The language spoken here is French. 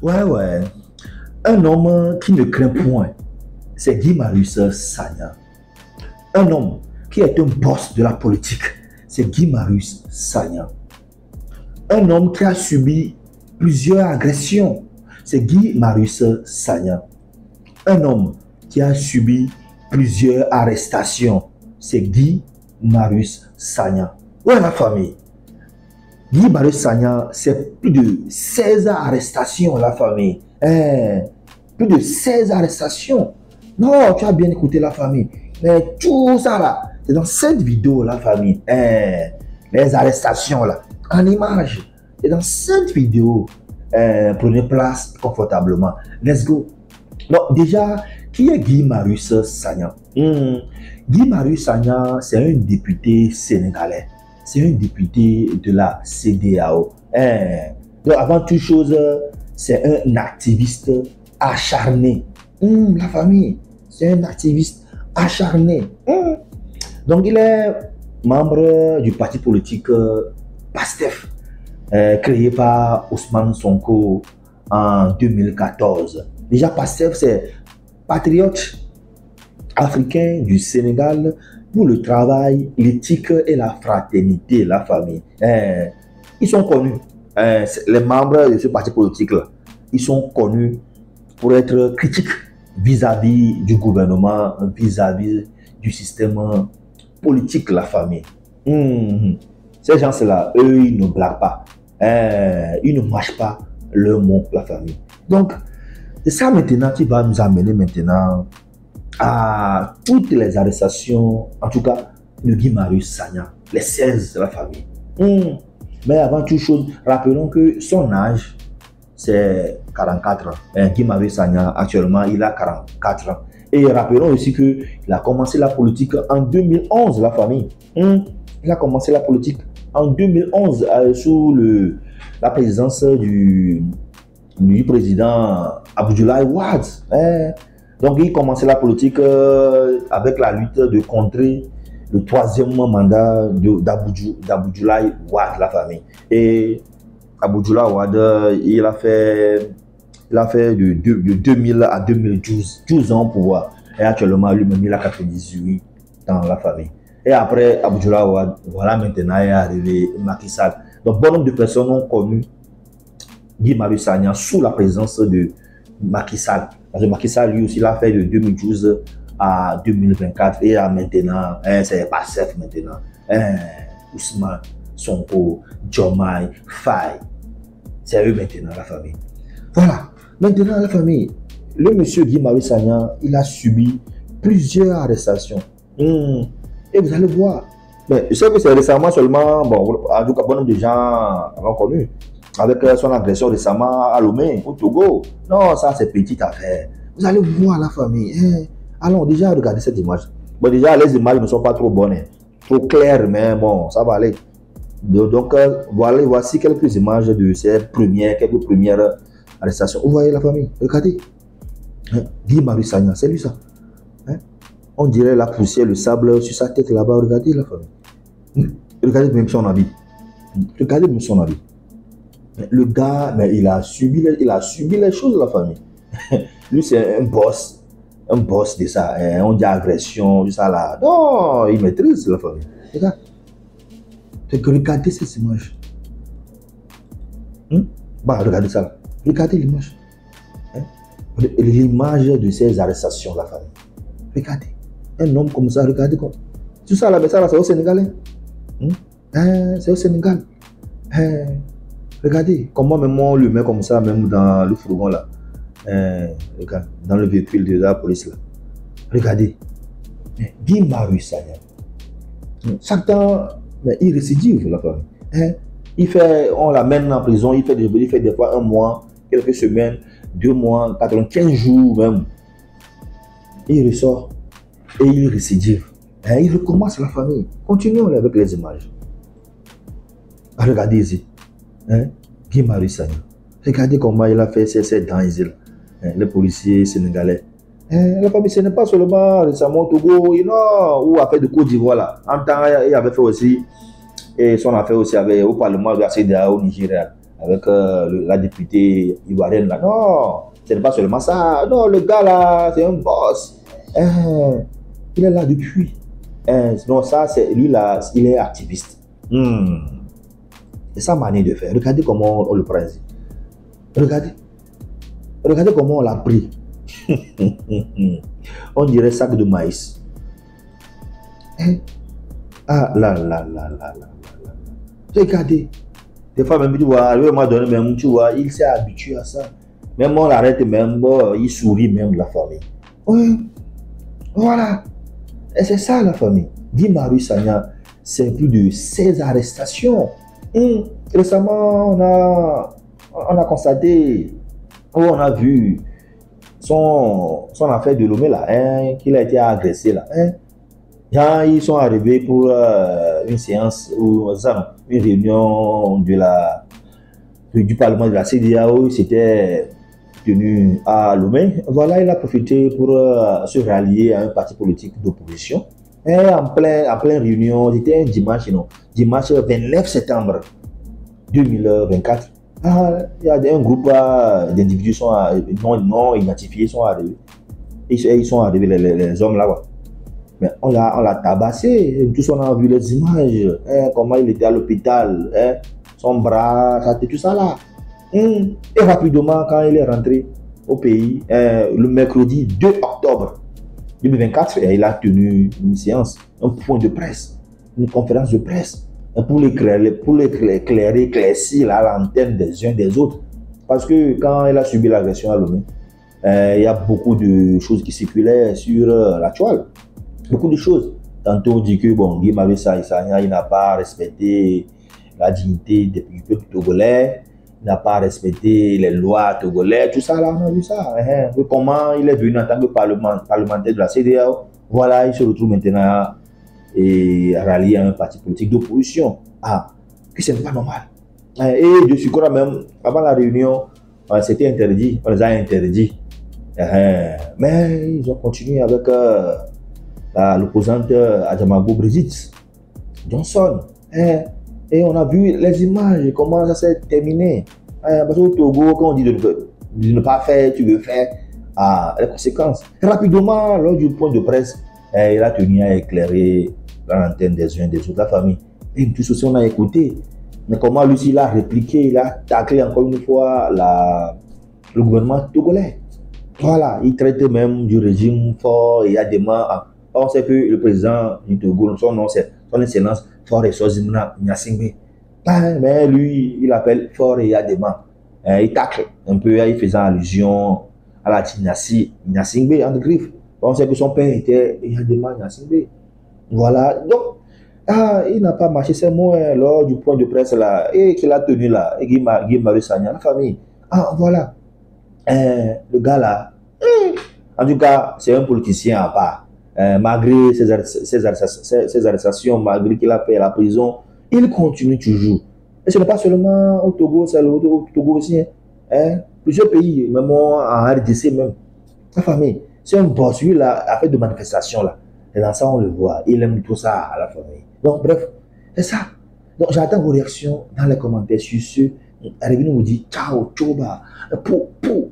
Ouais, ouais. Un homme qui ne craint point, c'est Guy Marius Sagna. Un homme qui est un boss de la politique, c'est Guy Marius Sagna. Un homme qui a subi plusieurs agressions, c'est Guy Marius Sagna. Un homme qui a subi plusieurs arrestations, c'est Guy Marius Sagna. Ouais, la famille. Guy Marius Sagna, c'est plus de 16 arrestations, la famille. Plus de 16 arrestations. Non, tu as bien écouté, la famille. Mais tout ça là, c'est dans cette vidéo, la famille. Les arrestations là, en image. Et dans cette vidéo, prenez place confortablement. Let's go. Donc déjà, qui est Guy Marius Sagna? Guy Marius Sagna, c'est un député sénégalais. C'est un député de la CEDEAO. Donc avant toute chose, c'est un activiste acharné. La famille, c'est un activiste acharné. Donc il est membre du parti politique PASTEF, créé par Ousmane Sonko en 2014. Déjà PASTEF, c'est Patriote africain du Sénégal pour le travail, l'éthique et la fraternité, la famille. Ils sont connus, les membres de ce parti politique-là, ils sont connus pour être critiques vis-à-vis du gouvernement, vis-à-vis du système politique, la famille. Ces gens-là, eux, ils ne blaguent pas. Ils ne mâchent pas le mot, la famille. Donc, c'est ça maintenant qui va nous amener maintenant à toutes les arrestations, en tout cas, de Guy Marius Sagna, les 16 de la famille. Mais avant toute chose, rappelons que son âge, c'est 44 ans. Guy Marius Sagna, actuellement, il a 44 ans. Et rappelons aussi qu'il a commencé la politique en 2011, la famille. Il a commencé la politique en 2011 sous la présidence du président Abdoulaye Wade. Donc, il commençait la politique avec la lutte de contrer le troisième mandat d'Abdoulaye Wade, la famille. Et Abdoulaye Wade, il a fait de 2000 à 2012, 12 ans au pouvoir. Et actuellement, lui-même, il a 98 dans la famille. Et après Abdoulaye Wade, voilà, maintenant est arrivé Macky Sall. Donc, bon nombre de personnes ont connu Guy Marius Sagna sous la présence de Macky Sall. Parce que Macky Sall, lui aussi, l'a fait de 2012 à 2024. Et maintenant, c'est PASTEF maintenant. Ousmane Sonko, Diomaye Faye. C'est eux maintenant, la famille. Voilà. Maintenant, la famille. Le monsieur Guy Marius Sagna, il a subi plusieurs arrestations. Et vous allez voir. Mais je sais que c'est récemment seulement, bon, en tout cas, bon nombre de gens l'ont connu. Avec son agression récemment à Lomé, au Togo. Non, ça c'est petite affaire. Vous allez voir la famille. Allons déjà regarder cette image. Bon, déjà les images ne sont pas trop bonnes, trop claires, mais bon, ça va aller. Donc voilà, voici quelques images de ces quelques premières arrestations. Vous voyez la famille, regardez. Guy Marius Sagna, c'est lui ça. On dirait la poussière, le sable sur sa tête là-bas. Regardez la famille. Regardez même son habit. Regardez même son habit. Le gars, mais il a subi les choses de la famille. Lui, c'est un boss de ça. On dit agression, tout ça là. Non, il maîtrise la famille. Regarde. Regardez cette image. Bah, regardez ça là. Regardez l'image. L'image de ces arrestations, la famille. Regardez. Un homme comme ça, regardez comme. Tout ça là, mais ça là, c'est au Sénégal. C'est au Sénégal. Regardez comment même on le met comme ça, même dans le fourgon là. Regarde, dans le véhicule de la police là. Regardez. Guy Marius Sagna. Chaque temps, mais il récidive la famille. On l'amène en prison, il fait des fois 1 mois, quelques semaines, 2 mois, 95 jours même. Il ressort et il récidive. Il recommence la famille. Continuons avec les images. Regardez ici. Guy Marius Sagna. Regardez comment il a fait ses dents ici. Les policiers sénégalais. La famille, ce n'est pas seulement récemment au Togo, ou à fait de Côte d'Ivoire là. En temps, il avait fait aussi, et son affaire aussi au Parlement de la CEDEAO au Nigeria, avec la députée ivoirienne là. Non, ce n'est pas seulement ça. Non, le gars là, c'est un boss. Il est là depuis. Non, ça, c'est lui là, il est activiste. C'est sa manière de faire. Regardez comment on le prend. Regardez. Regardez comment on l'a pris. On dirait sac de maïs. Ah là là là là là. Regardez. Des fois même tu vois, lui m'a donné même, tu vois, il s'est habitué à ça. Même on l'arrête même, bon, il sourit même de la famille. Oui, voilà. Et c'est ça la famille. Guy Marius Sagna, c'est plus de 16 arrestations. Récemment, on a constaté, on a vu son affaire de Lomé là, qu'il a été agressé là. Quand ils sont arrivés pour une séance ou une réunion du Parlement de la CEDEAO, c'était tenu à Lomé. Voilà, il a profité pour se rallier à un parti politique d'opposition. Et en pleine réunion, c'était un dimanche, non, dimanche 29 septembre 2024. Il y a un groupe d'individus non identifiés sont arrivés. Ils sont arrivés, les hommes là. Mais on l'a tabassé. Tous on a vu les images. Comment il était à l'hôpital. Son bras, tout ça là. Et rapidement, quand il est rentré au pays, le mercredi 2 octobre 2024, il a tenu une séance, un point de presse, une conférence de presse pour éclaircir l'antenne des uns des autres. Parce que quand il a subi l'agression à Lomé, il y a beaucoup de choses qui circulaient sur la toile. Beaucoup de choses. Tantôt on dit que bon, Guy Marius Sagna, il n'a pas respecté la dignité des peuples togolais, il n'a pas respecté les lois togolais, tout ça là, on a vu ça. Comment il est venu en tant que parlementaire de la CEDEAO, voilà, il se retrouve maintenant rallié à un parti politique d'opposition. Que ce n'est pas normal. Et je suis quoi même, avant la réunion, c'était interdit, on les a interdits. Mais ils ont continué avec l'opposante Adjamago Brigitte Johnson. Et on a vu les images, comment ça s'est terminé. Parce qu'au Togo, quand on dit de ne pas faire, tu veux faire, les conséquences. Rapidement, lors du point de presse, il a tenu à éclairer l'antenne des uns des autres, la famille. Et tout ceci, on a écouté. Mais comment lui, il a répliqué, il a taclé encore une fois le gouvernement togolais. Voilà, il traite même du régime fort et Adema. On sait que le président du Togo, son nom, c'est son excellence Fort et Sozimna Nyasingbe. Mais lui, il appelle Fort et Adema. Il tacle un peu, il faisant allusion à la dynastie Nyasingbe en griffe. On sait que son père était Adema Nyasingbe. Voilà, donc, il n'a pas marché ses mots lors du point de presse là, et qu'il a tenu là, et Guy Marius Sagna, la famille. Voilà, le gars là, en tout cas, c'est un politicien à part. Malgré ses arrestations, malgré qu'il a fait la prison, il continue toujours. Et ce n'est pas seulement au Togo, c'est au Togo aussi. Plusieurs pays, même en RDC même. La famille, c'est un boss, lui là, a fait de manifestations là. Et dans ça, on le voit. Il aime tout ça à la famille. Donc, bref, c'est ça. Donc, j'attends vos réactions dans les commentaires sur ce. Revenez nous dire ciao, tchoba, pou, pou.